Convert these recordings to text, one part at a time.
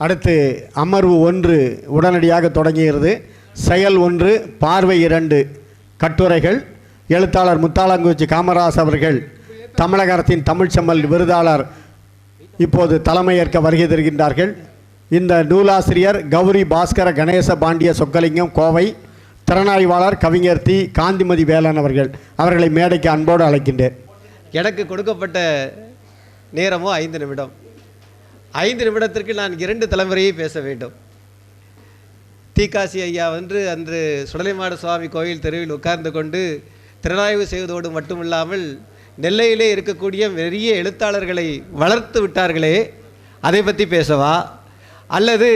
அடுத்து அமர்வு 1 உடனடியாக தொடங்குகிறது. செயல் 1, பார்வை 2 கட்டுரைகள். எழுத்தாளர் முத்தாளங்குறிச்சி காமராஜ் அவர்கள் தமிழக அரசின் தமிழ்ச்செம்மல் விருதாளர் இப்போது தலைமையேற்க வருகை தருகின்றார்கள். இந்த நூலாசிரியர் கௌரி பாஸ்கர கணேச பாண்டிய சொக்கலிங்கம், கோவை. திறனாய்வாளர் கவிஞர் தி. காந்திமதி வேலன் அவர்களை மேடைக்கு அன்போடு அழைக்கின்றேன். எனக்கு கொடுக்கப்பட்ட நேரமோ 5 நிமிடம். 5 நிமிடத்திற்கு நான் 2 தலைமுறையை பேச வேண்டும். தீக்காசி ஐயா அன்று சுடலைமாட சுவாமி கோயில் தெருவில் உட்கார்ந்து கொண்டு திறனாய்வு செய்வதோடு மட்டுமில்லாமல் நெல்லையிலே இருக்கக்கூடிய பெரிய எழுத்தாளர்களை வளர்த்து விட்டார்களே, அதை பற்றி பேசவா, அல்லது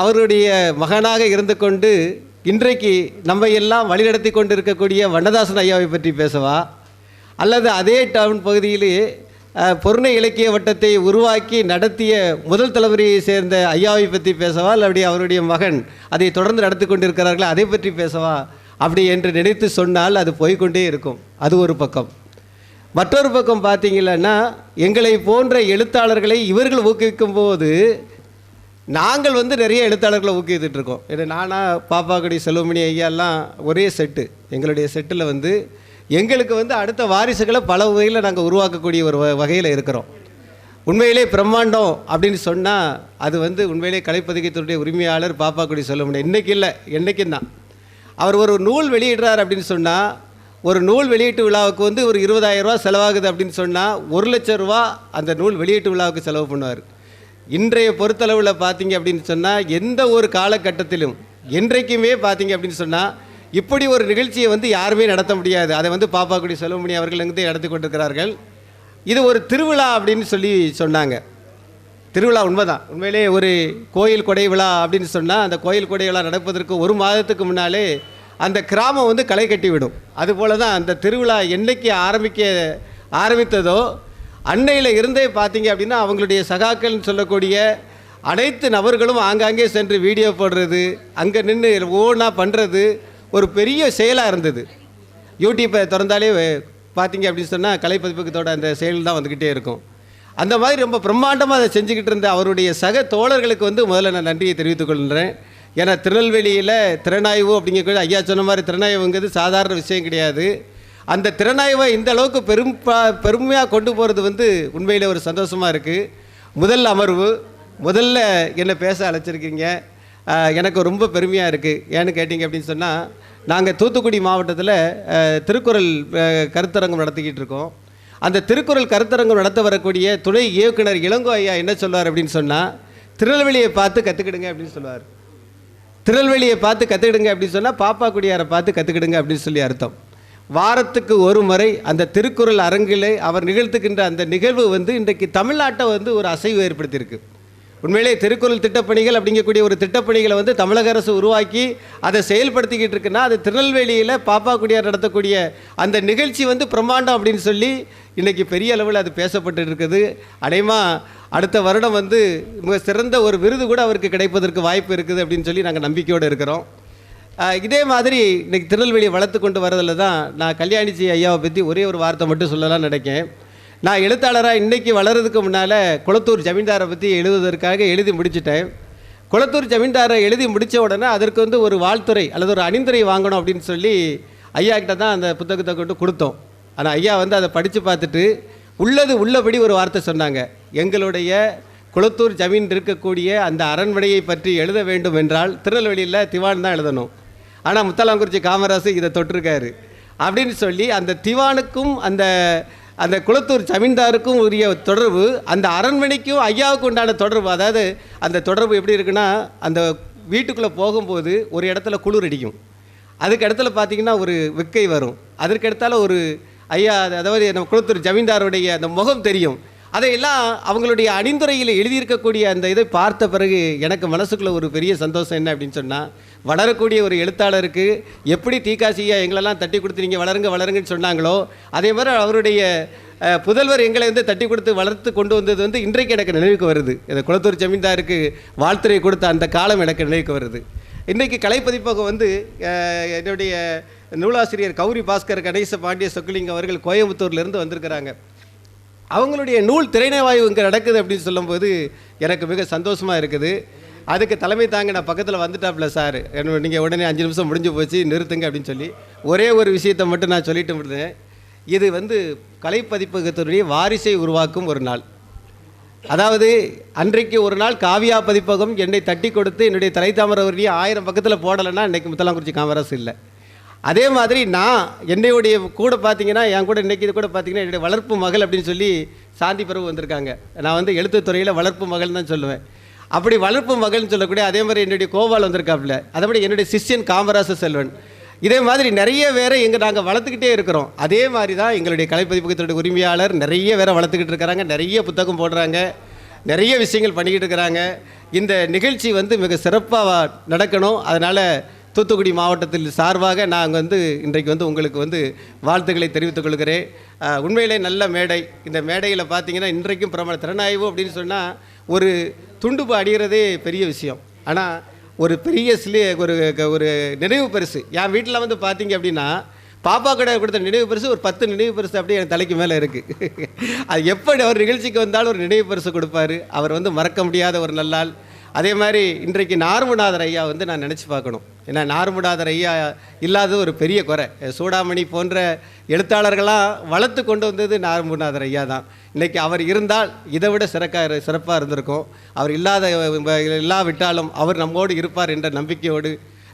அவருடைய மகனாக இருந்து கொண்டு இன்றைக்கு நம்ம எல்லாம் வழிநடத்தி கொண்டு இருக்கக்கூடிய வண்ணதாசன் ஐயாவை பற்றி பேசவா, அல்லது அதே டவுன் பகுதியிலே பொருணை இலக்கிய வட்டத்தை உருவாக்கி நடத்திய முதல் தலைமுறையை சேர்ந்த ஐயாவை பற்றி பேசவா, அல்லது அவருடைய மகன் அதை தொடர்ந்து நடத்தி கொண்டிருக்கிறார்கள் அதை பற்றி பேசவா அப்படி என்று நினைத்து சொன்னால் அது போய்கொண்டே இருக்கும். அது ஒரு பக்கம். மற்றொரு பக்கம் பார்த்தீங்கன்னா, எங்களை போன்ற எழுத்தாளர்களை இவர்கள் ஊக்குவிக்கும் போது நாங்கள் நிறைய எழுத்தாளர்களை ஊக்குவித்துட்ருக்கோம். ஏன்னா நானாக பாப்பாக்குடி செல்வமணி ஐயாலாம் ஒரே செட்டு. எங்களுடைய செட்டில் எங்களுக்கு அடுத்த வாரிசுகளை பல வகையில் நாங்கள் உருவாக்கக்கூடிய ஒரு வகையில் இருக்கிறோம். உண்மையிலே பிரம்மாண்டம் அப்படின்னு சொன்னால் அது உண்மையிலே கலைப்பதிகத்தினுடைய உரிமையாளர் பாப்பாக்குடி செல்வமணி. இன்றைக்கி இல்லை, என்றைக்கும் தான். அவர் ஒரு நூல் வெளியிடுறார் அப்படின்னு சொன்னால், ஒரு நூல் வெளியீட்டு விழாவுக்கு ஒரு 20,000 ரூபா செலவாகுது அப்படின்னு சொன்னால் 1 லட்சம் ரூபா அந்த நூல் வெளியீட்டு விழாவுக்கு செலவு பண்ணுவார். இன்றைய பொறுத்தளவில் பார்த்தீங்க அப்படின்னு சொன்னால் எந்த ஒரு காலகட்டத்திலும் என்றைக்குமே பார்த்தீங்க அப்படின்னு சொன்னால் இப்படி ஒரு நிகழ்ச்சியை யாருமே நடத்த முடியாது. அதை பாப்பாக்குடி செல்வமணி அவர்கள் நடத்தி கொண்டிருக்கிறார்கள். இது ஒரு திருவிழா அப்படின்னு சொன்னாங்க. திருவிழா உண்மைதான். உண்மையிலே ஒரு கோயில் கொடை விழா அப்படின்னு சொன்னால் அந்த கோயில் கொடை விழா நடப்பதற்கு 1 மாதத்துக்கு முன்னாலே அந்த கிராமம் களை கட்டிவிடும். அதுபோல தான் அந்த திருவிழா என்றைக்கு ஆரம்பித்ததோ அன்னையில் இருந்தே பார்த்தீங்க அப்படின்னா அவங்களுடைய சகாக்கள்னு சொல்லக்கூடிய அனைத்து நபர்களும் ஆங்காங்கே சென்று வீடியோ போடுறது, அங்கே நின்று ஓனா பண்ணுறது ஒரு பெரிய செயலாக இருந்தது. யூடியூப்பை திறந்தாலே பார்த்தீங்க அப்படின்னு சொன்னால் கலைப்பதிப்பகத்தோட அந்த செயல் தான் வந்துக்கிட்டே இருக்கும். அந்த மாதிரி ரொம்ப பிரம்மாண்டமாக அதை செஞ்சுக்கிட்டு இருந்த அவருடைய சக தோழர்களுக்கு முதல்ல நான் நன்றியை தெரிவித்துக் கொள்கிறேன். ஏன்னா திருநெல்வேலியில் திறனாய்வு அப்படிங்கக்கூடிய ஐயா சொன்ன மாதிரி திறனாய்வுங்கிறது சாதாரண விஷயம் கிடையாது. அந்த திறனாய்வை இந்த அளவுக்கு பெருமையாக கொண்டு போகிறது உண்மையில் ஒரு சந்தோஷமாக இருக்குது. முதல் அமர்வு முதல்ல என்னை பேச அழைச்சிருக்கீங்க, எனக்கு ரொம்ப பெருமையாக இருக்குது. ஏன்னு கேட்டிங்க அப்படின்னு சொன்னால், நாங்கள் தூத்துக்குடி மாவட்டத்தில் திருக்குறள் கருத்தரங்கம் நடத்திக்கிட்டு இருக்கோம். அந்த திருக்குறள் கருத்தரங்கம் நடத்த வரக்கூடிய துணை இயக்குனர் இளங்கோ ஐயா என்ன சொல்வார் அப்படின்னு சொன்னால், திருநெல்வேலியை பார்த்து கற்றுக்கிடுங்க அப்படின்னு சொல்லுவார். திருநெல்வேலியை பார்த்து கற்றுக்கிடுங்க அப்படின்னு சொன்னால் பாப்பாக்குடியாரை பார்த்து கற்றுக்கிடுங்க அப்படின்னு சொல்லி அர்த்தம். வாரத்துக்கு ஒரு முறை அந்த திருக்குறள் அரங்கில் அவர் நிகழ்த்துக்கின்ற அந்த நிகழ்வு இன்றைக்கு தமிழ்நாட்டை ஒரு அசைவு ஏற்படுத்தியிருக்கு. உண்மையிலே திருக்குறள் திட்டப்பணிகள் அப்படிங்கக்கூடிய ஒரு திட்டப்பணிகளை தமிழக அரசு உருவாக்கி அதை செயல்படுத்திக்கிட்டு இருக்குன்னா அது திருநெல்வேலியில் பாப்பாக்குடியார் நடத்தக்கூடிய அந்த நிகழ்ச்சி பிரம்மாண்டம் அப்படின்னு சொல்லி இன்றைக்கி பெரிய அளவில் அது பேசப்பட்டு இருக்குது. அநேகமாக அடுத்த வருடம் மிக சிறந்த ஒரு விருது கூட அவருக்கு கிடைப்பதற்கு வாய்ப்பு இருக்குது அப்படின்னு சொல்லி நாங்கள் நம்பிக்கையோடு இருக்கிறோம். இதே மாதிரி இன்றைக்கி திருநெல்வேலியை வளர்த்து கொண்டு வரதில் தான் நான் கல்யாணிச்சி ஐயாவை பற்றி ஒரே ஒரு வார்த்தை மட்டும் சொல்லலாம்னு நினைக்கிறேன். நான் எழுத்தாளராக இன்றைக்கி வளர்கிறதுக்கு முன்னால் குளத்தூர் ஜமீன்தாரை பற்றி எழுதுவதற்காக எழுதி முடிச்சிட்டேன். குளத்தூர் ஜமீன்தாரை எழுதி முடித்த உடனே அதற்கு ஒரு வாழ்த்துறை அல்லது ஒரு அணிந்துரை வாங்கணும் அப்படின்னு சொல்லி ஐயா கிட்ட தான் அந்த புத்தகத்தை கொண்டு கொடுத்தோம். ஆனால் ஐயா அதை படித்து பார்த்துட்டு உள்ளபடி ஒரு வார்த்தை சொன்னாங்க. எங்களுடைய குளத்தூர் ஜமீன் இருக்கக்கூடிய அந்த அரண்மனையை பற்றி எழுத வேண்டும் என்றால் திருநெல்வேலியில் திவான் தான் எழுதணும். ஆனால் முத்தாளங்குறிச்சி காமராசு இதை தொட்டிருக்காரு அப்படின்னு சொல்லி அந்த திவானுக்கும் அந்த குளத்தூர் ஜமீன்தாருக்கும் உரிய தொடர்பு, அந்த அரண்மனைக்கும் ஐயாவுக்கு உண்டான தொடர்பு. அதாவது அந்த தொடர்பு எப்படி இருக்குன்னா, அந்த வீட்டுக்குள்ளே போகும்போது ஒரு இடத்துல குளிர் அடிக்கும், அதுக்கு இடத்துல பார்த்திங்கன்னா ஒரு வெக்கை வரும், அதற்கு இடத்தால ஒரு ஐயா அதாவது நம்ம குளத்தூர் ஜமீன்தாருடைய அந்த முகம் தெரியும். அதையெல்லாம் அவங்களுடைய அணிந்துரையில் எழுதியிருக்கக்கூடிய அந்த இதை பார்த்த பிறகு எனக்கு மனசுக்குள்ளே ஒரு பெரிய சந்தோஷம் என்ன அப்படின்னு சொன்னால், வளரக்கூடிய ஒரு எழுத்தாளருக்கு எப்படி தீக்காசியா எங்களெல்லாம் தட்டி கொடுத்து நீங்கள் வளருங்கன்னு சொன்னாங்களோ அதே மாதிரி அவருடைய புதல்வர் எங்களை தட்டி கொடுத்து வளர்த்து கொண்டு வந்தது இன்றைக்கு எனக்கு நினைவுக்கு வருது. இந்த குளத்தூர் ஜமீன்தாருக்கு வாழ்த்துறை கொடுத்த அந்த காலம் எனக்கு நினைவுக்கு வருது. இன்றைக்கி கலைப்பதிப்பகம் என்னுடைய நூலாசிரியர் கௌரி பாஸ்கர் கணேச பாண்டிய சொக்கலிங்கம் அவர்கள் கோயம்புத்தூர்லேருந்து வந்திருக்கிறாங்க. அவங்களுடைய நூல் திரைநவாய்வு இங்கே நடக்குது அப்படின்னு சொல்லும்போது எனக்கு மிக சந்தோஷமாக இருக்குது. அதுக்கு தலைமை தாங்க நான் பக்கத்தில் வந்துட்டாப்புல சார், நீங்கள் உடனே 5 நிமிஷம் முடிஞ்சு போச்சு நிறுத்துங்க அப்படின்னு சொல்லி ஒரே ஒரு விஷயத்தை மட்டும் நான் சொல்லிட்டு விடுறேன். இது கலைப்பதிப்பகத்தினுடைய வாரிசை உருவாக்கும் ஒரு நாள். அதாவது அன்றைக்கு ஒரு நாள் காவியா பதிப்பகம் என்னை தட்டி கொடுத்து என்னுடைய தலைத்தாமரவரையும் 1000 பக்கத்தில் போடலைன்னா இன்றைக்கி முத்தலாங்குறிச்சி காமராசு இல்லை. அதே மாதிரி நான் என்னுடைய கூட பார்த்தீங்கன்னா என் கூட இன்றைக்கி இது கூட பார்த்தீங்கன்னா என்னுடைய வளர்ப்பு மகள் அப்படின்னு சொல்லி சாந்தி பிரபு வந்திருக்காங்க. நான் எழுத்துத்துறையில் வளர்ப்பு மகள் தான் சொல்லுவேன். அப்படி வளர்ப்பு மகள்னு சொல்லக்கூடிய அதே மாதிரி என்னுடைய கோபால் வந்திருக்காப்புல, அதேபடி என்னுடைய சிஷ்யன் காமராச செல்வன், இதே மாதிரி நிறைய பேரை நாங்கள் வளர்த்துக்கிட்டே இருக்கிறோம். அதே மாதிரி தான் எங்களுடைய கலைப்பதிப்பகத்தினுடைய உரிமையாளர் நிறைய பேரை வளர்த்துக்கிட்டு இருக்கிறாங்க, நிறைய புத்தகம் போடுறாங்க, நிறைய விஷயங்கள் பண்ணிக்கிட்டு இருக்கிறாங்க. இந்த நிகழ்ச்சி மிக சிறப்பாக நடக்கணும். அதனால் தூத்துக்குடி மாவட்டத்தில் சார்பாக நான் இன்றைக்கு உங்களுக்கு வாழ்த்துக்களை தெரிவித்துக் கொள்கிறேன். உண்மையிலே நல்ல மேடை. இந்த மேடையில் பார்த்தீங்கன்னா இன்றைக்கும் பிரபல திறனாய்வு அப்படின்னு சொன்னால் ஒரு துண்டுப்பு அடிகிறதே பெரிய விஷயம். ஆனால் ஒரு பெரிய ஒரு நினைவு பரிசு என் வீட்டில் பார்த்தீங்க அப்படின்னா பாப்பா கடை கொடுத்த நினைவு பரிசு ஒரு 10 நினைவு பரிசு அப்படியே என் தலைக்கு மேலே இருக்குது. அது எப்படி அவர் நிகழ்ச்சிக்கு வந்தாலும் ஒரு நினைவு பரிசு கொடுப்பார். அவர் மறக்க முடியாத ஒரு நல்லாள். அதே மாதிரி இன்றைக்கு நார்முநாதர் ஐயா நான் நினச்சி பார்க்கணும். ஏன்னா நார்முநாதர் ஐயா இல்லாத ஒரு பெரிய குறை. சூடாமணி போன்ற எழுத்தாளர்களாக வளர்த்து கொண்டு வந்தது நார்முநாதர் ஐயா தான். இன்றைக்கி அவர் இருந்தால் இதை விட சிறப்பாக இருந்திருக்கும். அவர் இல்லாவிட்டாலும் அவர் நம்மோடு இருப்பார் என்ற நம்பிக்கையோடு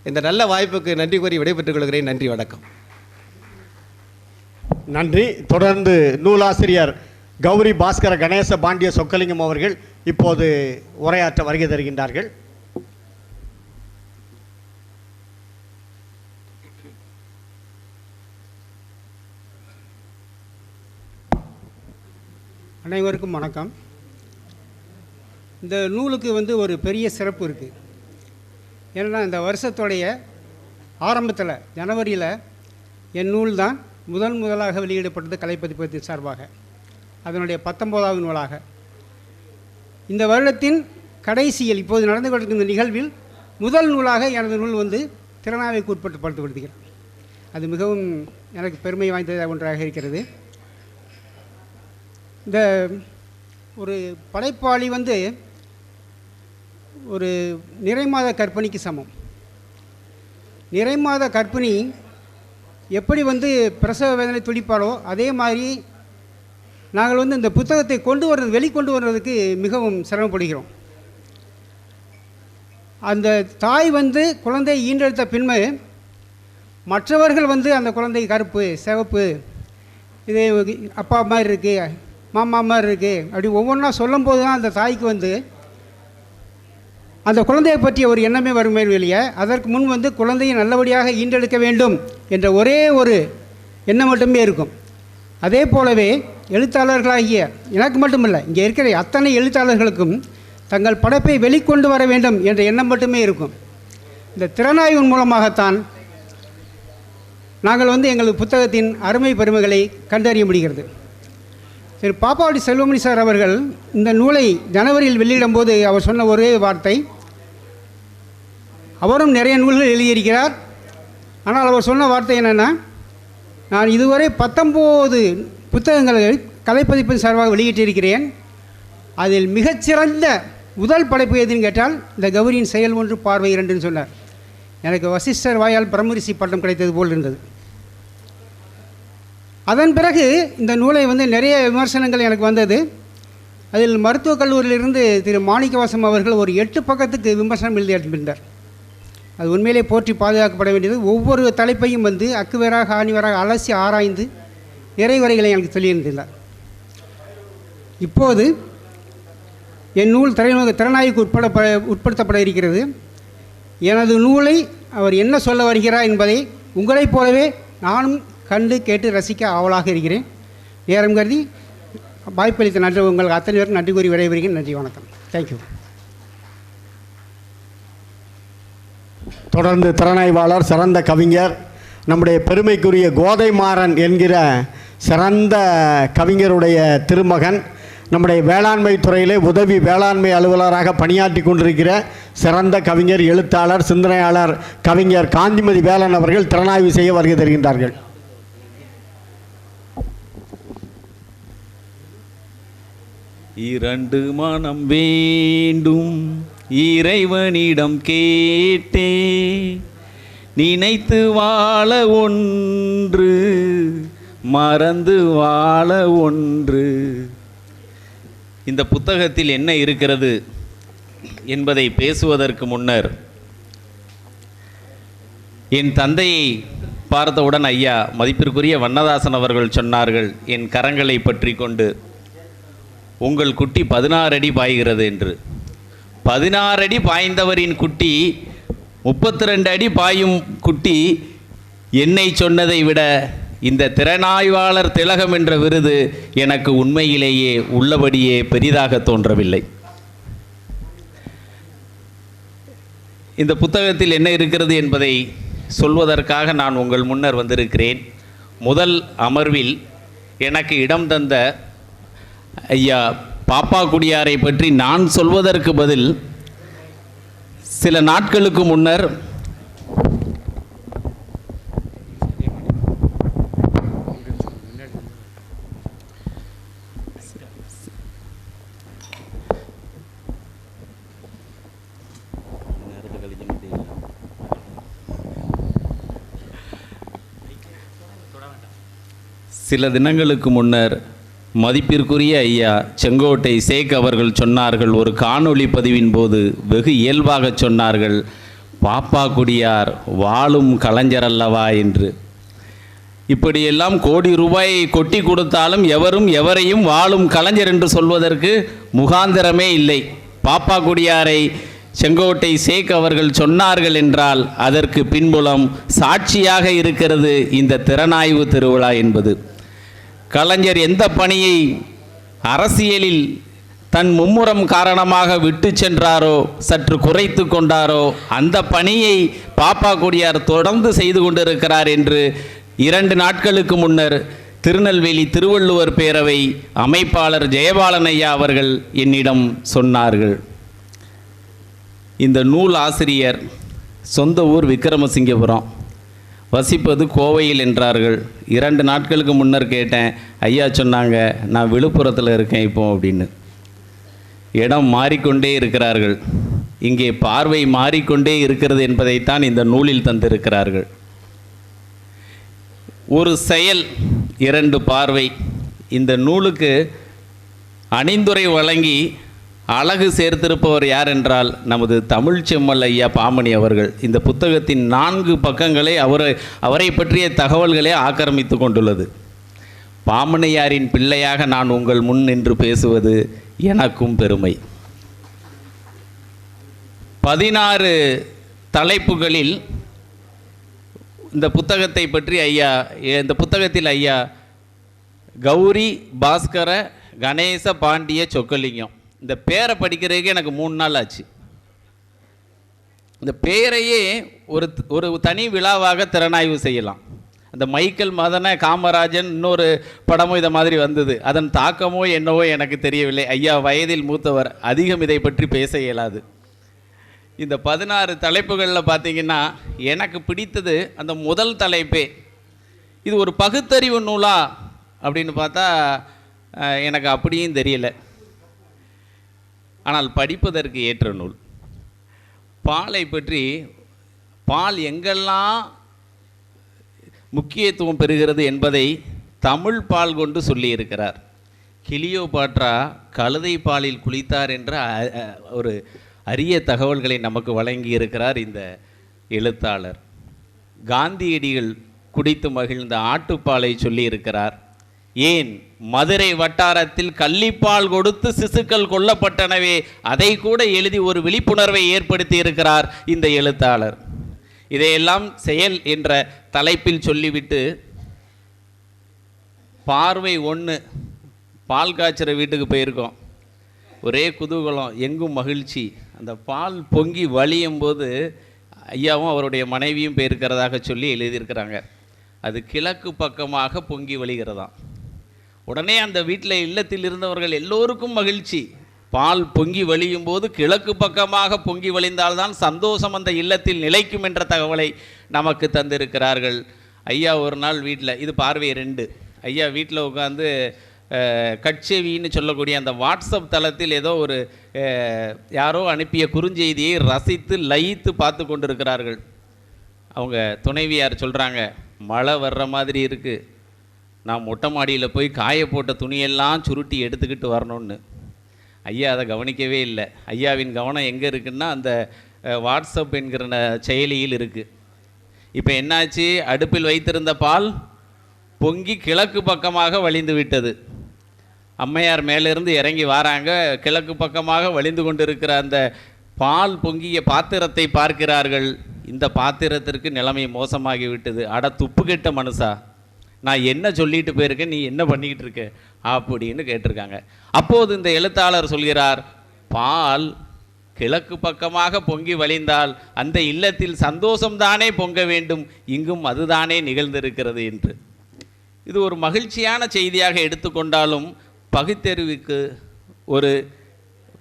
இந்த நல்ல வாய்ப்புக்கு நன்றி கூறி விடைபெற்றுக் கொள்கிறேன். நன்றி, வணக்கம். நன்றி. தொடர்ந்து நூலாசிரியர் கௌரி பாஸ்கர கணேச பாண்டிய சொக்கலிங்கம் அவர்கள் இப்போது உரையாற்ற வருகை தருகின்றார்கள். அனைவருக்கும் வணக்கம். இந்த நூலுக்கு ஒரு பெரிய சிறப்பு இருக்குது. ஏன்னா இந்த வருஷத்துடைய ஆரம்பத்தில் ஜனவரியில் என் நூல் தான் முதலாக வெளியிடப்பட்டது கலைப்பதிப்பகத்தின் சார்பாக. அதனுடைய 19வது நூலாக. இந்த வருடத்தின் கடைசியில் இப்போது நடந்து கொண்டிருக்கும் இந்த நிகழ்வில் முதல் நூலாக எனது நூல் திறனாய்வுக்கு உட்படுத்தப்படுத்துகிறேன். அது மிகவும் எனக்கு பெருமை வாய்ந்த ஒன்றாக இருக்கிறது. இந்த ஒரு படைப்பாளி ஒரு நிறைமாத கர்ப்பிணிக்கு சமம். நிறைமாத கர்ப்பிணி எப்படி பிரசவ வேதனை துடிப்பாலோ அதே மாதிரி நாங்கள் இந்த புத்தகத்தை வெளிக்கொண்டு வர்றதுக்கு மிகவும் சிரமப்படுகிறோம். அந்த தாய் குழந்தை ஈன்றெடுத்த பின்மை மற்றவர்கள் அந்த குழந்தை கருப்பு சிவப்பு இது அப்பா மாதிரி இருக்குது மாமா மாதிரி இருக்குது அப்படி ஒவ்வொன்றா சொல்லும்போது தான் அந்த தாய்க்கு அந்த குழந்தையை பற்றிய ஒரு எண்ணமே வருமே வெளியே. அதற்கு முன் குழந்தையை நல்லபடியாக ஈன்றெடுக்க வேண்டும் என்ற ஒரே ஒரு எண்ணம் மட்டுமே இருக்கும். அதே போலவே எழுத்தாளர்களாகிய எனக்கு மட்டுமில்லை, இங்கே இருக்கிற அத்தனை எழுத்தாளர்களுக்கும் தங்கள் படைப்பை வெளிக்கொண்டு வர வேண்டும் என்ற எண்ணம் மட்டுமே இருக்கும். இந்த திறனாய்வின் மூலமாகத்தான் நாங்கள் எங்கள் புத்தகத்தின் அருமை பெருமைகளை கண்டறிய முடிகிறது. சரி, பாப்பாவடி செல்வமணி சார் அவர்கள் இந்த நூலை ஜனவரியில் வெளியிடும்போது அவர் சொன்ன ஒரே வார்த்தை, அவரும் நிறைய நூல்கள் எழுதியிருக்கிறார். ஆனால் அவர் சொன்ன வார்த்தை என்னென்னா, நான் இதுவரை 19 புத்தகங்களை கலைப்பதிப்பின் சார்பாக வெளியிட்டிருக்கிறேன். அதில் மிகச்சிறந்த முதல் படைப்பு எதுன்னு கேட்டால் இந்த கௌரியின் செயல் 1 பார்வை 2ன்னு சொன்னார். எனக்கு வசிஷ்டர் வாயால் பிரம்மரிஷி பட்டம் கிடைத்தது போல் இருந்தது. அதன் பிறகு இந்த நூலை நிறைய விமர்சனங்கள் எனக்கு வந்தது. அதில் மருத்துவக் கல்லூரியிலிருந்து திரு மாணிக்கவாசம் அவர்கள் ஒரு 8 பக்கத்துக்கு விமர்சனம் எழுதி அனுப்பியிருந்தார். அது உண்மையிலே போற்றி பாதுகாக்கப்பட வேண்டியது. ஒவ்வொரு தலைப்பையும் அக்குவேராக ஆணிவராக அலசி ஆராய்ந்து நிறைவுரைகளை எனக்கு சொல்லியிருந்தார். இப்போது என் நூல் திறனாய்வுக்கு உட்படுத்தப்பட இருக்கிறது. எனது நூலை அவர் என்ன சொல்ல வருகிறார் என்பதை உங்களைப் போலவே நானும் கண்டு கேட்டு ரசிக்க ஆவலாக இருக்கிறேன். நேரம் கருதி வாய்ப்பளித்த நன்றி உங்களுக்கு அத்தனை பேருக்கு நன்றி கூறி விடைபெறுகிறேன். நன்றி, வணக்கம். தேங்க்யூ. தொடர்ந்து திறனாய்வாளர் சிறந்த கவிஞர் நம்முடைய பெருமைக்குரிய கோதை மாறன் என்கிற சிறந்த கவிஞருடைய திருமகன், நம்முடைய வேளாண்மை துறையிலே உதவி வேளாண்மை அலுவலராக பணியாற்றி கொண்டிருக்கிற சிறந்த கவிஞர், எழுத்தாளர், சிந்தனையாளர் கவிஞர் காந்திமதி வேலன் அவர்கள் திறனாய்வு செய்ய வருகை தருகின்றார்கள். இரண்டு மனம் வேண்டும் இறைவனிடம் கேட்டே, நினைத்து வாழ ஒன்று மறந்து வாழ ஒன்று. இந்த புத்தகத்தில் என்ன இருக்கிறது என்பதை பேசுவதற்கு முன்னர் என் தந்தையை பார்த்தவுடன் ஐயா மதிப்பிற்குரிய வண்ணதாசன் அவர்கள் சொன்னார்கள், என் கரங்களை பற்றி கொண்டு, உங்கள் குட்டி 16 அடி பாய்கிறது என்று. 16 அடி பாய்ந்தவரின் குட்டி 32 அடி பாயும் குட்டி என்னை சொன்னதை விட இந்த திறனாய்வாளர் திலகம் என்ற விருது எனக்கு உண்மையிலேயே உள்ளபடியே பெரிதாக தோன்றவில்லை. இந்த புத்தகத்தில் என்ன இருக்கிறது என்பதை சொல்வதற்காக நான் உங்கள் முன்னர் வந்திருக்கிறேன். முதல் அமர்வில் எனக்கு இடம் தந்த ஐயா பாப்பா குடியாரை பற்றி நான் சொல்வதற்கு பதில் சில நாட்களுக்கு முன்னர் சில தினங்களுக்கு முன்னர் மதிப்பிற்குரிய ஐயா செங்கோட்டை சேக் அவர்கள் சொன்னார்கள், ஒரு காணொளி பதிவின் போது வெகு இயல்பாக சொன்னார்கள், பாப்பா குடியார் வாழும் கலைஞர் அல்லவா என்று. இப்படியெல்லாம் கோடி ரூபாயை கொட்டி கொடுத்தாலும் எவரும் எவரையும் வாழும் கலைஞர் என்று சொல்வதற்கு முகாந்திரமே இல்லை. பாப்பா குடியாரை செங்கோட்டை சேக் அவர்கள் சொன்னார்கள் என்றால் அதற்கு பின்புலம் சாட்சியாக இருக்கிறது இந்த திறனாய்வு திருவிழா என்பது. கலைஞர் எந்த பணியை அரசியலில் தன் மும்முரம் காரணமாக விட்டு சென்றாரோ, சற்று குறைத்து கொண்டாரோ, அந்த பணியை பாப்பா குடியார் தொடர்ந்து செய்து கொண்டிருக்கிறார் என்று 2 நாட்களுக்கு முன்னர் திருநெல்வேலி திருவள்ளுவர் பேரவை அமைப்பாளர் ஜெயபாலன் ஐயா அவர்கள் என்னிடம் சொன்னார்கள். இந்த நூல் ஆசிரியர் சொந்த ஊர் விக்கிரமசிங்கபுரம், வசிப்பது கோவையில் என்றார்கள். 2 நாட்களுக்கு முன்னர் கேட்டேன், ஐயா சொன்னாங்க நான் விழுப்புரத்தில் இருக்கேன் இப்போ அப்படின்னு. இடம் மாறிக்கொண்டே இருக்கிறார்கள். இங்கே பார்வை மாறிக்கொண்டே இருக்கிறது என்பதைத்தான் இந்த நூலில் தந்திருக்கிறார்கள். ஒரு செயல் 2 பார்வை. இந்த நூலுக்கு அணிந்துரை வழங்கி அழகு சேர்த்திருப்பவர் யார் என்றால் நமது தமிழ் செம்மல் ஐயா பாமணி அவர்கள். இந்த புத்தகத்தின் 4 பக்கங்களை அவரை பற்றிய தகவல்களே ஆக்கிரமித்து கொண்டுள்ளது. பாமணியாரின் பிள்ளையாக நான் உங்கள் முன் நின்று பேசுவது எனக்கும் பெருமை. 16 தலைப்புகளில் இந்த புத்தகத்தை பற்றி இந்த புத்தகத்தில் ஐயா கௌரி பாஸ்கர கணேச பாண்டிய சொக்கலிங்கம், இந்த பேரை படிக்கிறதுக்கு எனக்கு 3 நாள் ஆச்சு. இந்த பேரையே ஒரு தனி விழாவாக திறனாய்வு செய்யலாம். அந்த மைக்கேல் மதன காமராஜன் இன்னொரு படமும் இதை மாதிரி வந்தது. அதன் தாக்கமோ என்னவோ எனக்கு தெரியவில்லை. ஐயா வயதில் மூத்தவர், அதிகம் இதை பற்றி பேச இயலாது. இந்த 16 தலைப்புகளில் பார்த்தீங்கன்னா எனக்கு பிடித்தது அந்த முதல் தலைப்பே. இது ஒரு பகுத்தறிவு நூலா அப்படின்னு பார்த்தா எனக்கு அப்படியும் தெரியல. ஆனால் படிப்பதற்கு ஏற்ற நூல். பாலை பற்றி, பால் எங்கெல்லாம் முக்கியத்துவம் பெறுகிறது என்பதை தமிழ் பால் கொண்டு சொல்லியிருக்கிறார். கிளியோபாட்ரா கழுதை பாலில் குளித்தார் என்ற ஒரு அரிய தகவல்களை நமக்கு வழங்கியிருக்கிறார் இந்த எழுத்தாளர். காந்தியடிகள் குடித்து மகிழ்ந்த ஆட்டுப்பாலை சொல்லியிருக்கிறார். ஏன் மதுரை வட்டாரத்தில் கள்ளிப்பால் கொடுத்து சிசுக்கள் கொல்லப்பட்டனவே, அதை கூட எழுதி ஒரு விழிப்புணர்வை ஏற்படுத்தி இருக்கிறார் இந்த எழுத்தாளர். இதையெல்லாம் செயல் என்ற தலைப்பில் சொல்லிவிட்டு, பார்வை 1 பால் காய்ச்சற வீட்டுக்கு போயிருக்கோம். ஒரே குதூகலம், எங்கும் மகிழ்ச்சி. அந்த பால் பொங்கி வழியும் போது ஐயாவும் அவருடைய மனைவியும் போயிருக்கிறதாக சொல்லி எழுதியிருக்கிறாங்க. அது கிழக்கு பக்கமாக பொங்கி வழிகிறதாம். உடனே அந்த வீட்டில் இல்லத்தில் இருந்தவர்கள் எல்லோருக்கும் மகிழ்ச்சி. பால் பொங்கி வழியும் போது கிழக்கு பக்கமாக பொங்கி வழிந்தால்தான் சந்தோஷம் அந்த இல்லத்தில் நிலைக்கும் என்ற தகவலை நமக்கு தந்திருக்கிறார்கள். ஐயா ஒரு நாள் வீட்டில், இது பார்வை 2, ஐயா வீட்டில் உட்காந்து கட்செவின்னு சொல்லக்கூடிய அந்த வாட்ஸ்அப் தளத்தில் ஏதோ ஒரு யாரோ அனுப்பிய குறுஞ்செய்தியை ரசித்து லயித்து பார்த்து கொண்டிருக்கிறார்கள். அவங்க துணைவியார் சொல்கிறாங்க, மழை வர்ற மாதிரி இருக்குது, நான் மொட்டை மாடியில் போய் காய போட்ட துணியெல்லாம் சுருட்டி எடுத்துக்கிட்டு வரணும்னு. ஐயா அதை கவனிக்கவே இல்லை. ஐயாவின் கவனம் எங்கே இருக்குன்னா அந்த வாட்ஸ்அப் என்கிற செயலியில் இருக்குது. இப்போ என்னாச்சு, அடுப்பில் வைத்திருந்த பால் பொங்கி கிழக்கு பக்கமாக வழிந்து விட்டது. அம்மையார் மேலிருந்து இறங்கி வராங்க, கிழக்கு பக்கமாக வழிந்து கொண்டிருக்கிற அந்த பால் பொங்கிய பாத்திரத்தை பார்க்கிறார்கள். இந்த பாத்திரத்திற்கு நிலைமை மோசமாகி விட்டது. அட துப்பு கெட்ட மனுஷா, நான் என்ன சொல்லிட்டு போயிருக்கேன், நீ என்ன பண்ணிக்கிட்டு இருக்க அப்படின்னு கேட்டிருக்காங்க. அப்போது இந்த எழுத்தாளர் சொல்கிறார், பால் கிழக்கு பக்கமாக பொங்கி வழிந்தால் அந்த இல்லத்தில் சந்தோஷம்தானே பொங்க வேண்டும், இங்கும் அதுதானே நிகழ்ந்திருக்கிறது என்று. இது ஒரு மகிழ்ச்சியான செய்தியாக எடுத்துக்கொண்டாலும்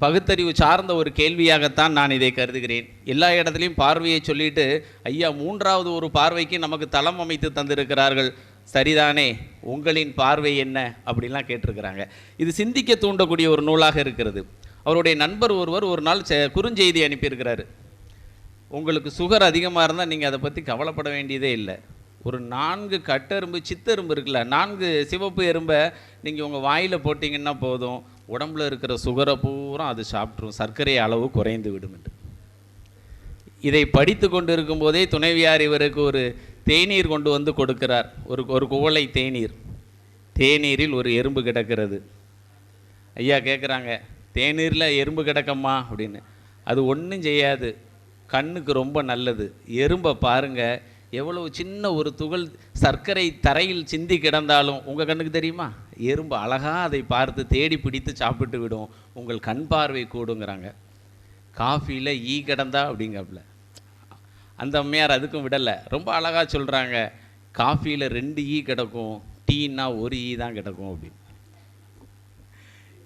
பகுத்தறிவு சார்ந்த ஒரு கேள்வியாகத்தான் நான் இதை கருதுகிறேன். எல்லா இடத்துலையும் பார்வையை சொல்லிட்டு ஐயா மூன்றாவது ஒரு பார்வைக்கு நமக்கு தளம் அமைத்து தந்திருக்கிறார்கள். சரிதானே, உங்களின் பார்வை என்ன அப்படின்லாம் கேட்டிருக்கிறாங்க. இது சிந்திக்க தூண்டக்கூடிய ஒரு நூலாக இருக்கிறது. அவருடைய நண்பர் ஒருவர் ஒரு நாள் குறுஞ்செய்தி அனுப்பியிருக்கிறாரு. உங்களுக்கு சுகர் அதிகமாக இருந்தால் நீங்கள் அதை பற்றி கவலைப்பட வேண்டியதே இல்லை. ஒரு 4 கட்டெரும்பு, சித்தெரும்பு இருக்குல்ல, 4 சிவப்பு எறும்பை நீங்கள் உங்கள் வாயில் போட்டிங்கன்னா போதும், உடம்புல இருக்கிற சுகரை பூரா அது சாப்பிட்ரும், சர்க்கரை அளவு குறைந்து விடும் என்று. இதை படித்து கொண்டு இருக்கும்போதே துணைவியார் இவருக்கு ஒரு தேநீர் கொண்டு வந்து கொடுக்கிறார். ஒரு குவளை தேநீரில் ஒரு எறும்பு கிடக்கிறது. ஐயா கேட்குறாங்க, தேநீரில் எறும்பு கிடக்கம்மா அப்படின்னு. அது ஒன்றும் செய்யாது, கண்ணுக்கு ரொம்ப நல்லது. எறும்பை பாருங்கள், எவ்வளவு சின்ன ஒரு துகள் சர்க்கரை தரையில் சிந்தி கிடந்தாலும் உங்கள் கண்ணுக்கு தெரியுமா, எறும்பு அழகாக அதை பார்த்து தேடி பிடித்து சாப்பிட்டு விடும், உங்கள் கண் பார்வை கூடுங்கிறாங்க. காஃபியில் ஈ கிடந்தா அப்படிங்கப்பல அந்த அம்மையார் அதுக்கும் விடலை, ரொம்ப அழகாக சொல்கிறாங்க, காஃபியில் 2 ஈ கிடக்கும், டீன்னா 1 ஈ தான் கிடக்கும் அப்படின்னு.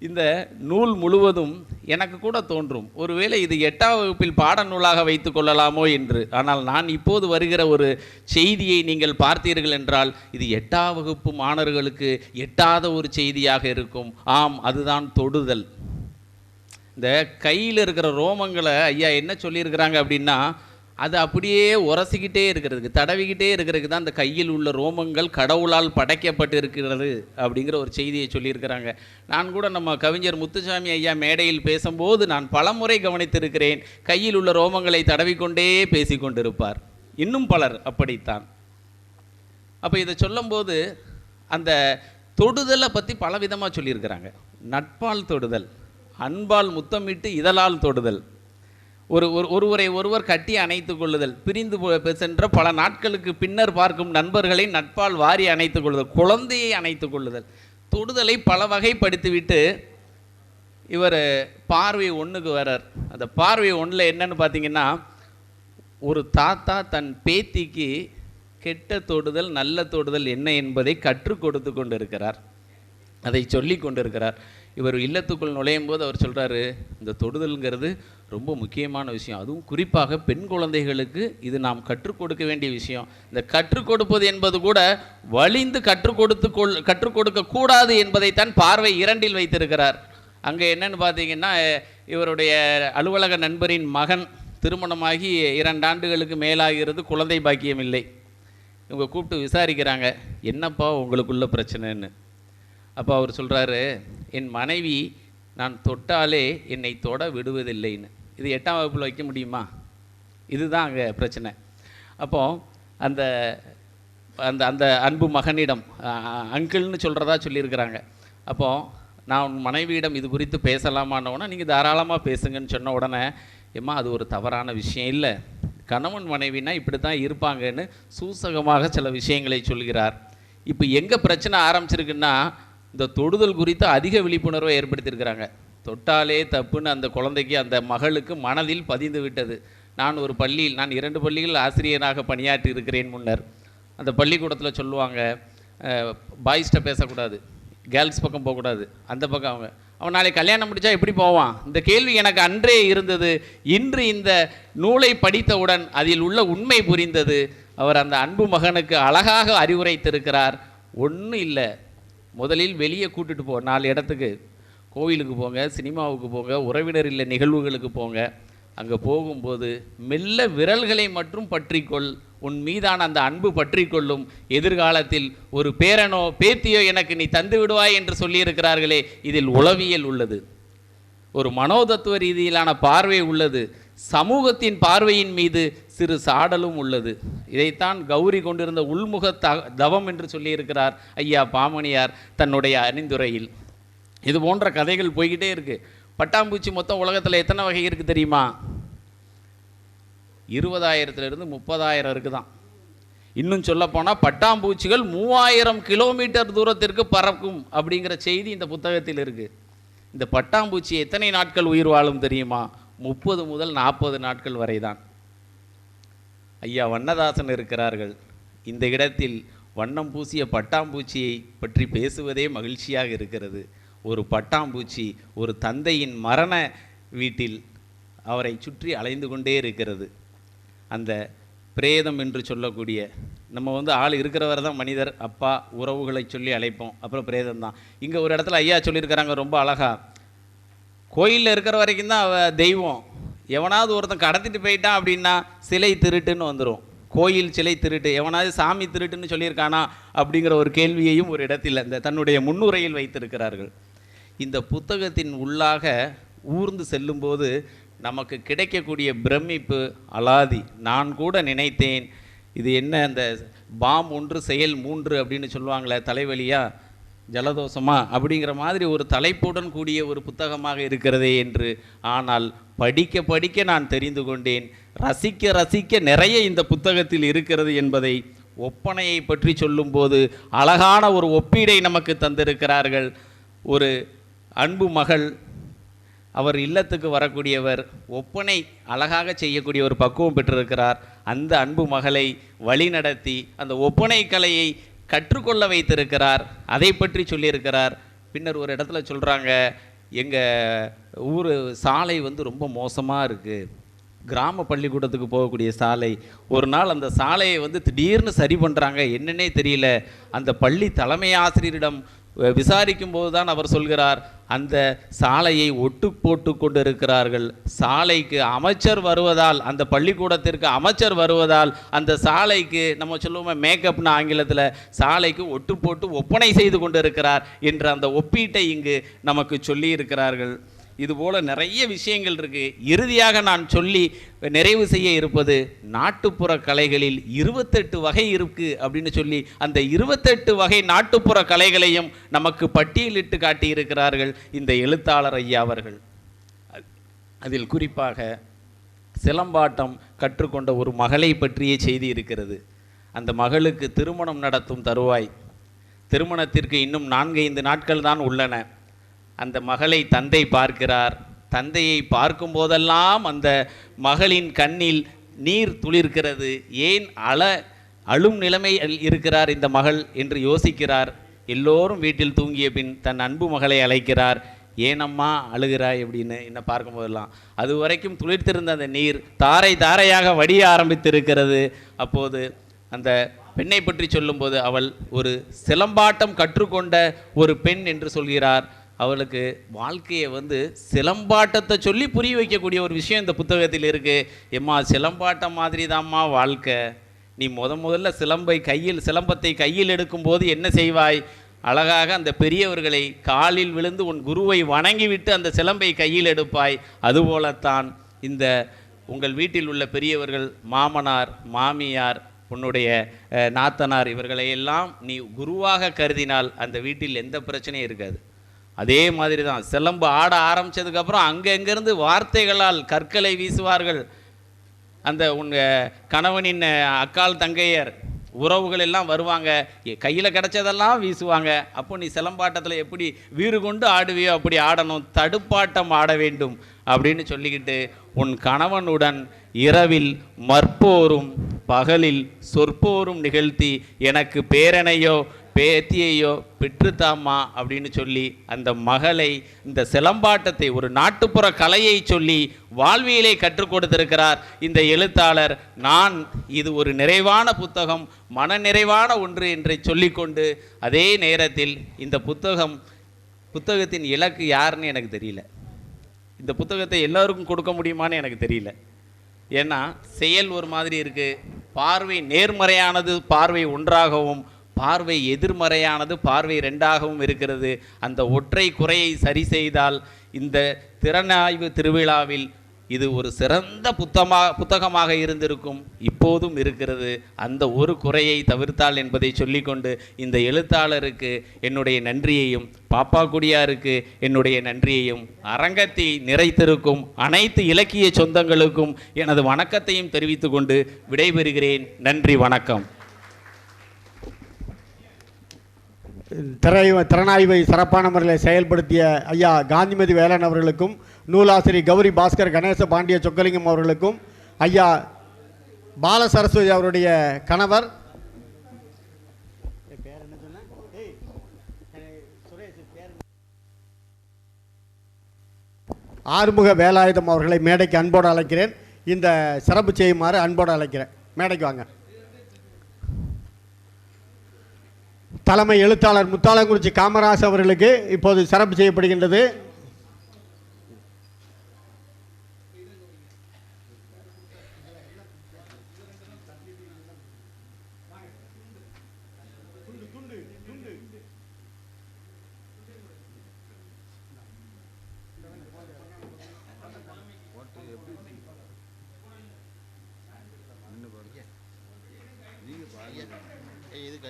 இந்த நூல் முழுவதும் எனக்கு கூட தோன்றும், ஒருவேளை இது 8ஆம் வகுப்பில் பாடநூலாக வைத்து கொள்ளலாமோ என்று. ஆனால் நான் இப்போது வருகிற ஒரு செய்தியை நீங்கள் பார்த்தீர்கள் என்றால் இது 8ஆம் வகுப்பு மாணவர்களுக்கு எட்டாத ஒரு செய்தியாக இருக்கும். ஆம், அதுதான் தொடுதல். இந்த கையில் இருக்கிற ரோமங்களை ஐயா என்ன சொல்லியிருக்கிறாங்க அப்படின்னா, அது அப்படியே உரசிக்கிட்டே இருக்கிறதுக்கு, தடவிக்கிட்டே இருக்கிறதுக்கு தான் அந்த கையில் உள்ள ரோமங்கள் கடவுளால் படைக்கப்பட்டு இருக்கிறது அப்படிங்கிற ஒரு செய்தியை சொல்லியிருக்கிறாங்க. நான் கூட நம்ம கவிஞர் முத்துசாமி ஐயா மேடையில் பேசும்போது நான் பலமுறை கவனித்திருக்கிறேன், கையில் உள்ள ரோமங்களை தடவிக்கொண்டே பேசிக்கொண்டிருப்பார். இன்னும் பலர் அப்படித்தான். அப்போ இதை சொல்லும்போது அந்த தொடுதலை பற்றி பலவிதமாக சொல்லியிருக்கிறாங்க. நட்பால் தொடுதல், அன்பால் முத்தமிட்டு இதழால் தொடுதல், ஒருவரை ஒருவர் கட்டி அணைத்து கொள்ளுதல், பிரிந்து சென்ற பல நாட்களுக்கு பின்னர் பார்க்கும் நண்பர்களை நட்பால் வாரி அணைத்து கொள்ளுதல், குழந்தையை அணைத்து கொள்ளுதல். தொடுதலை பல வகைப்படுத்திவிட்டு இவர் பார்வை 1க்கு வரார். அந்த பார்வை 1ல் என்னன்னு பார்த்தீங்கன்னா, ஒரு தாத்தா தன் பேத்திக்கு கெட்ட தொடுதல் நல்ல தொடுதல் என்ன என்பதை கற்றுக் கொடுத்து கொண்டு இருக்கிறார், அதை சொல்லி கொண்டிருக்கிறார். இவர் இல்லத்துக்குள் நுழையும் போது அவர் சொல்கிறாரு, இந்த தொடுதல்ங்கிறது ரொம்ப முக்கியமான விஷயம், அதுவும் குறிப்பாக பெண் குழந்தைகளுக்கு இது நாம் கற்றுக் கொடுக்க வேண்டிய விஷயம். இந்த கற்றுக் கொடுப்பது என்பது கூட வலிந்து கற்றுக் கொடுக்க கூடாது என்பதைத்தான் பார்வை 2ல் வைத்திருக்கிறார். அங்கே என்னன்னு பார்த்தீங்கன்னா, இவருடைய அலுவலக நண்பரின் மகன் திருமணமாகி 2 ஆண்டுகளுக்கு மேலாகிறது, குழந்தை பாக்கியம் இல்லை. இவங்க கூப்பிட்டு விசாரிக்கிறாங்க, என்னப்பா உங்களுக்குள்ள பிரச்சனைன்னு. அப்போ அவர் சொல்கிறாரு, என் மனைவி நான் தொட்டாலே என்னை தொட விடுவதில்லைன்னு. இது 8ஆம் வகுப்பில் வைக்க முடியுமா? இதுதான் அங்கே பிரச்சனை. அப்போது அந்த அந்த அந்த அன்பு மகனிடம் அங்கிள்னு சொல்கிறதா சொல்லியிருக்கிறாங்க. அப்போது நான் உன் மனைவியிடம் இது குறித்து பேசலாமான்னோன்னா, நீங்கள் தாராளமாக பேசுங்கன்னு சொன்ன உடனே, ஏம்மா அது ஒரு தவறான விஷயம் இல்லை, கணவன் மனைவினா இப்படி தான் இருப்பாங்கன்னு சூசகமாக சில விஷயங்களை சொல்கிறார். இப்போ எங்கே பிரச்சனை ஆரம்பிச்சிருக்குன்னா, இந்த தொடுதல் குறித்து அதிக விழிப்புணர்வை ஏற்படுத்தியிருக்கிறாங்க. தொட்டாலே தப்புன்னு அந்த குழந்தைக்கு, அந்த மகளுக்கு மனதில் பதிந்து விட்டது. நான் 2 பள்ளிகள் ஆசிரியராக பணியாற்றி இருக்கிறேன் முன்னர். அந்த பள்ளிக்கூடத்தில் சொல்லுவாங்க, பாய்ஸ்கிட்ட பேசக்கூடாது, கேர்ள்ஸ் பக்கம் போகக்கூடாது, அந்த பக்கம் அவன் நாளைக்கு கல்யாணம் முடித்தா எப்படி போவான்? இந்த கேள்வி எனக்கு அன்றே இருந்தது. இன்று இந்த நூலை படித்தவுடன் அதில் உள்ள உண்மை புரிந்தது. அவர் அந்த அன்பு மகனுக்கு அழகாக அறிவுரைத்திருக்கிறார். ஒன்றும் இல்லை, முதலில் வெளியே கூட்டிட்டு போ, 4 இடத்துக்கு, கோவிலுக்கு போங்க, சினிமாவுக்கு போங்க, உறவினர் இல்லை நிகழ்வுகளுக்கு போங்க. அங்கே போகும்போது மெல்ல விரல்களை மட்டும் பற்றிக்கொள், உன் மீதான அந்த அன்பு பற்றிக்கொள்ளும். எதிர்காலத்தில் ஒரு பேரனோ பேத்தியோ எனக்கு நீ தந்து விடுவாய் என்று சொல்லியிருக்கிறார்களே, இதில் உளவியல் உள்ளது, ஒரு மனோதத்துவ ரீதியிலான பார்வை உள்ளது, சமூகத்தின் பார்வையின் மீது சிறு சாடலும் உள்ளது. இதைத்தான் கௌரி கொண்டிருந்த உள்முக தவம் என்று சொல்லியிருக்கிறார் ஐயா பாமணியார் தன்னுடைய அணிந்துரையில். இது போன்ற கதைகள் போய்கிட்டே இருக்குது. பட்டாம்பூச்சி மொத்தம் உலகத்தில் எத்தனை வகை இருக்குது தெரியுமா? 20,000 30,000 இருக்குதான். இன்னும் சொல்லப்போனால் பட்டாம்பூச்சிகள் 3000 கிலோமீட்டர் தூரத்திற்கு பறக்கும் அப்படிங்கிற செய்தி இந்த புத்தகத்தில் இருக்குது. இந்த பட்டாம்பூச்சி எத்தனை நாட்கள் உயிர் வாழும் தெரியுமா? 30 முதல் 40 நாட்கள் வரை தான். ஐயா வண்ணதாசன் இருக்கிறார்கள். இந்த இடத்தில் வண்ணம் பூசிய பட்டாம்பூச்சியை பற்றி பேசுவதே மகிழ்ச்சியாக இருக்கிறது. ஒரு பட்டாம்பூச்சி ஒரு தந்தையின் மரண வீட்டில் அவரை சுற்றி அலைந்து கொண்டே இருக்கிறது. அந்த பிரேதம் என்று சொல்லக்கூடிய, நம்ம ஆள் இருக்கிறவர் தான் மனிதர், அப்பா உறவுகளை சொல்லி அழைப்போம், அப்புறம் பிரேதம் தான். இங்கே ஒரு இடத்துல ஐயா சொல்லியிருக்கிறாங்க ரொம்ப அழகா, கோயிலில் இருக்கிற வரைக்கும் தான் அவ தெய்வம், எவனாவது ஒருத்தன் கடத்திட்டு போயிட்டான் அப்படின்னா சிலை திருட்டுன்னு வந்துடும். கோயில் சிலை திருட்டு, எவனாவது சாமி திருட்டுன்னு சொல்லியிருக்கானா அப்படிங்கிற ஒரு கேள்வியையும் ஒரு இடத்தில் இந்த தன்னுடைய முன்னுரையில் வைத்திருக்கிறார்கள். இந்த புத்தகத்தின் உள்ளாக ஊர்ந்து செல்லும்போது நமக்கு கிடைக்கக்கூடிய பிரமிப்பு அலாதி. நான் கூட நினைத்தேன், இது என்ன அந்த பாம் 1 செயல் 3 அப்படின்னு சொல்லுவாங்களே, தலைவலியா ஜலதோஷமா அப்படிங்கிற மாதிரி ஒரு தலைப்புடன் கூடிய ஒரு புத்தகமாக இருக்கிறதே என்று. ஆனால் படிக்க படிக்க நான் தெரிந்து கொண்டேன், ரசிக்க ரசிக்க நிறைய இந்த புத்தகத்தில் இருக்கிறது என்பதை. ஒப்பனையை பற்றி சொல்லும்போது அழகான ஒரு ஒப்பீடை நமக்கு தந்திருக்கிறார்கள். ஒரு அன்பு மகள், அவர் இல்லத்துக்கு வரக்கூடியவர், ஒப்பனை அழகாக செய்யக்கூடிய ஒரு பக்குவம் பெற்றிருக்கிறார். அந்த அன்பு மகளை வழிநடத்தி அந்த ஒப்பனை கலையை கற்றுக்கொள்ள வைத்திருக்கிறார். அதை பற்றி சொல்லியிருக்கிறார். பின்னர் ஒரு இடத்துல சொல்கிறாங்க, எங்கள் ஊர் சாலை ரொம்ப மோசமாக இருக்குது, கிராம பள்ளிக்கூடத்துக்கு போகக்கூடிய சாலை. ஒரு நாள் அந்த சாலையை திடீர்னு சரி பண்ணுறாங்க, என்னன்னே தெரியல. அந்த பள்ளி தலைமை ஆசிரியரிடம் விசாரிக்கும் போது தான் அவர் சொல்கிறார், அந்த சாலையை ஒட்டு போட்டு கொண்டு இருக்கிறார்கள். சாலைக்கு அமைச்சர் வருவதால், அந்த பள்ளிக்கூடத்திற்கு அமைச்சர் வருவதால் அந்த சாலைக்கு, நம்ம சொல்லுவோமே மேக்கப்னு ஆங்கிலத்தில், சாலைக்கு ஒட்டு போட்டு ஒப்பனை செய்து கொண்டு இருக்கிறார் என்ற அந்த ஒப்பீட்டை இங்கு நமக்கு சொல்லி இருக்கிறார்கள். இதுபோல் நிறைய விஷயங்கள் இருக்குது. இறுதியாக நான் சொல்லி நிறைவு செய்ய இருப்பது, நாட்டுப்புற கலைகளில் 28 வகை இருக்குது அப்படின்னு சொல்லி அந்த 28 வகை நாட்டுப்புற கலைகளையும் நமக்கு பட்டியலிட்டு காட்டியிருக்கிறார்கள் இந்த எழுத்தாளர் ஐயா அவர்கள். அதில் குறிப்பாக சிலம்பாட்டம் கற்றுக்கொண்ட ஒரு மகளை பற்றிய செய்தி இருக்கிறது. அந்த மகளுக்கு திருமணம் நடத்தும் தருவாய், திருமணத்திற்கு இன்னும் 4-5 நாட்கள் தான் உள்ளன. அந்த மகளை தந்தை பார்க்கிறார். தந்தையை பார்க்கும் போதெல்லாம் அந்த மகளின் கண்ணில் நீர் துளிர்க்கிறது. ஏன் அழும் நிலைமையில் இருக்கிறார் இந்த மகள் என்று யோசிக்கிறார். எல்லோரும் வீட்டில் தூங்கிய பின் தன் அன்பு மகளை அழைக்கிறார். ஏனம்மா அழுகிறாய் அப்படின்னு என்ன பார்க்கும் போதெல்லாம் அது வரைக்கும் துளிர்த்திருந்த அந்த நீர் தாரை தாரையாக வடிய ஆரம்பித்திருக்கிறது. அப்போது அந்த பெண்ணை பற்றி சொல்லும்போது, அவள் ஒரு சிலம்பாட்டம் கற்றுக்கொண்ட ஒரு பெண் என்று சொல்கிறார். அவளுக்கு வாழ்க்கையை சிலம்பாட்டத்தை சொல்லி புரிய வைக்கக்கூடிய ஒரு விஷயம் இந்த புத்தகத்தில் இருக்குது. எம்மா, சிலம்பாட்டம் மாதிரி தான்மா வாழ்க்கை. நீ முதல்ல சிலம்பத்தை கையில் எடுக்கும்போது என்ன செய்வாய்? அழகாக அந்த பெரியவர்களை காலில் விழுந்து உன் குருவை வணங்கிவிட்டு அந்த சிலம்பை கையில் எடுப்பாய். அதுபோலத்தான் இந்த உங்கள் வீட்டில் உள்ள பெரியவர்கள், மாமனார், மாமியார், உன்னுடைய நாத்தனார், இவர்களையெல்லாம் நீ குருவாக கருதினால் அந்த வீட்டில் எந்த பிரச்சனையும் இருக்காது. அதே மாதிரி தான் சிலம்பு ஆட ஆரம்பித்ததுக்கப்புறம் அங்கங்கிருந்து வார்த்தைகளால் கற்களை வீசுவார்கள். அந்த உங்கள் கணவனின் அக்கால் தங்கையர் உறவுகள் எல்லாம் வருவாங்க, கையில் கிடச்சதெல்லாம் வீசுவாங்க. அப்போ நீ சிலம்பாட்டத்தில் எப்படி வீறு கொண்டு ஆடுவியோ அப்படி ஆடணும், தடுப்பாட்டம் ஆட வேண்டும் அப்படின்னு சொல்லிக்கிட்டு, உன் கணவனுடன் இரவில் மற்போரும் பகலில் சொற்போரும் நிகழ்த்தி எனக்கு பேரனையோ பேத்தியையோ பெற்றுத்தாமா அப்படின்னு சொல்லி அந்த மகளை இந்த சிலம்பாட்டத்தை ஒரு நாட்டுப்புற கலையை சொல்லி வாழ்வியலை கற்றுக் கொடுத்திருக்கிறார் இந்த எழுத்தாளர். நான் இது ஒரு நிறைவான புத்தகம், மன நிறைவான ஒன்று என்று சொல்லிக்கொண்டு, அதே நேரத்தில் இந்த புத்தகத்தின் இலக்கு யாருன்னு எனக்கு தெரியல. இந்த புத்தகத்தை எல்லோருக்கும் கொடுக்க முடியுமான்னு எனக்கு தெரியல. ஏன்னா செயல் ஒரு மாதிரி இருக்குது, பார்வை நேர்மறையானது பார்வை ஒன்றாகவும், பார்வை எதிர்மறையானது பார்வை ரெண்டாகவும் இருக்கிறது. அந்த ஒற்றை குறையை சரி செய்தால் இந்த திறனாய்வு திருவிழாவில் இது ஒரு சிறந்த புத்தகமாக இருந்திருக்கும், இப்போதும் இருக்கிறது. அந்த ஒரு குறையை தவிர்த்தால் என்பதை சொல்லிக்கொண்டு இந்த எழுத்தாளருக்கு என்னுடைய நன்றியையும், பாப்பாக்குடியாருக்கு என்னுடைய நன்றியையும், அரங்கத்தை நிறைத்திருக்கும் அனைத்து இலக்கிய சொந்தங்களுக்கும் எனது வணக்கத்தையும் தெரிவித்து கொண்டு விடைபெறுகிறேன். நன்றி, வணக்கம். திறனாய்வை சிறப்பான முறையில் செயல்படுத்திய ஐயா காந்திமதி வேலன் அவர்களுக்கும், நூலாசிரியர் கௌரி பாஸ்கர் கணேச பாண்டிய சொக்கலிங்கம் அவர்களுக்கும், ஐயா பால சரஸ்வதி அவருடைய கணவர் ஆறுமுக வேலாயுதம் அவர்களை மேடைக்கு அன்போடு அழைக்கிறேன். இந்த சிறப்பு செய்யுமாறு அன்போடு அழைக்கிறேன். மேடைக்கு வாங்க. தலைமை எழுத்தாளர் முத்தாலங்குறிச்சி காமராஜ் அவர்களுக்கு இப்போது சிறப்பு செய்யப்படுகின்றது.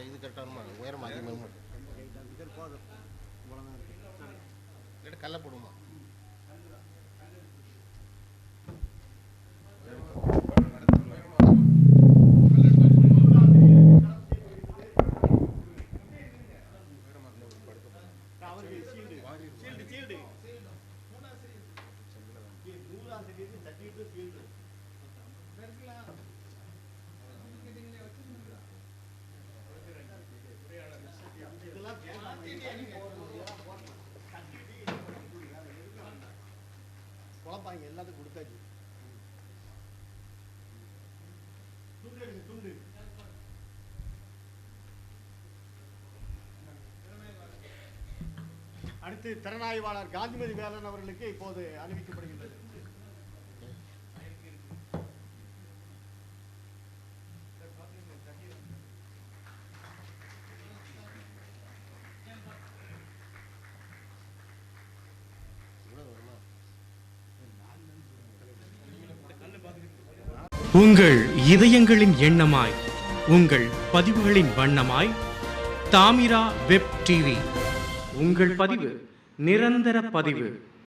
இது கரெக்டாக உயரம் அதிகமாக கல்ல போடுமா? எல்லாத்துக்கும் கொடுத்தாச்சு. அடுத்து திறனாய்வாளர் காந்திமதி வேலன் அவர்களுக்கு இப்போது அறிவிக்கப்படுகின்றது. உங்கள் இதயங்களின் எண்ணமாய், உங்கள் பதிவுகளின் வண்ணமாய் தாமிரா வெப் டிவி. உங்கள் பதிவு நிரந்தர பதிவு.